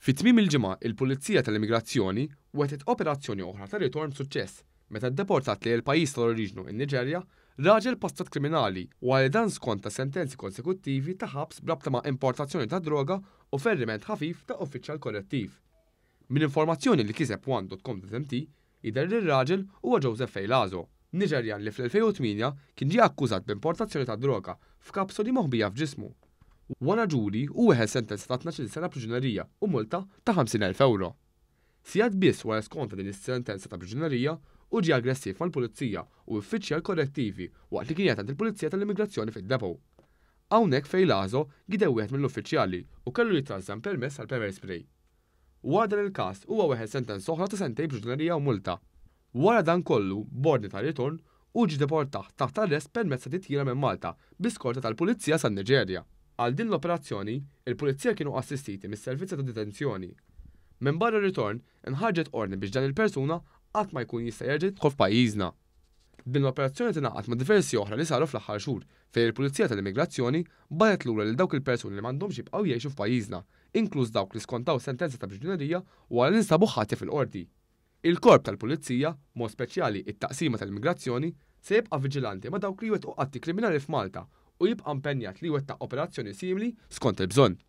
Fit-tmiem il-ġimgħa il-Pulizija tal-Immigrazzjoni wettet operazzjoni oħra ta' ritorn b'suċċess meta ddeportat lejn il-pajjiż tal-oriġinu in-Niġerja raġel passat kriminali wara li dan skont sentenzi konsekuttivi ta' ħabs brabta ma' importazzjoni ta' droga u ferriment ħafif ta' uffiċjal korrettiv. Min-informazzjoni li kiseb one.com.mt jidher li r-raġel huwa Joseph Fejlazo, Niġerjan li fl-2008 kien ġie akkużat b'importazzjoni ta' droga f'kapsoli moħbija f'ġismu. Wara ġuri u weħel sentenza ta' 12 sena priġunerija u multa ta' 50,000 euro. Sijad biss wara skonta din is-sentenza ta' priġunerija u ġie aggressiv mal-pulizija u uffiċjal korrettivi waqt li kien jagħtad il-Pulizija tal-Immigrazzjoni fid-depo. Hawnhekk Fejlazo gidew wieħed mill-uffiċjali u kellu jitrażżam permess għal pepper spray. Wara dan il-każ huwa weħel sentenza oħra ta' sentejn priġunerija u multa. Wara dan kollu, b'ordni ta' ritorn, u ġie deportat taħt arrest permezz ta' titjira minn Malta b'iskorta tal-Pulizija san-Niġerja. Għal din l-operazzjoni, il-Pulizija kienu assistiti mis-servizzi ta' detenzjoni. Minn barra ritorn, inħarġet ordni biex dan il-persuna qatt ma jkun jista' jerġa' jidħol f'pajjiżna. Din l-operazzjoni tingħaqad ma' diversi oħra li saru fl-aħħar xhur fejn il-Pulizija tal-Immigrazzjoni badet lura lil dawk il-persuni li m'għandhomx jibqgħu jgħixu f'pajjiżna, inkluż dawk li skontaw sentenza ta' priġunerija wara li nsabu ħati fil-qorti. Il-korp tal-Pulizija, mod speċjali it-taqsima tal-Immigrazzjoni, se jibqa' viġilanti ma' dawk li jwettqu atti kriminali f'Malta u jibqa' impenjat li jwettaq operazzjoni simili skont il-bżonn.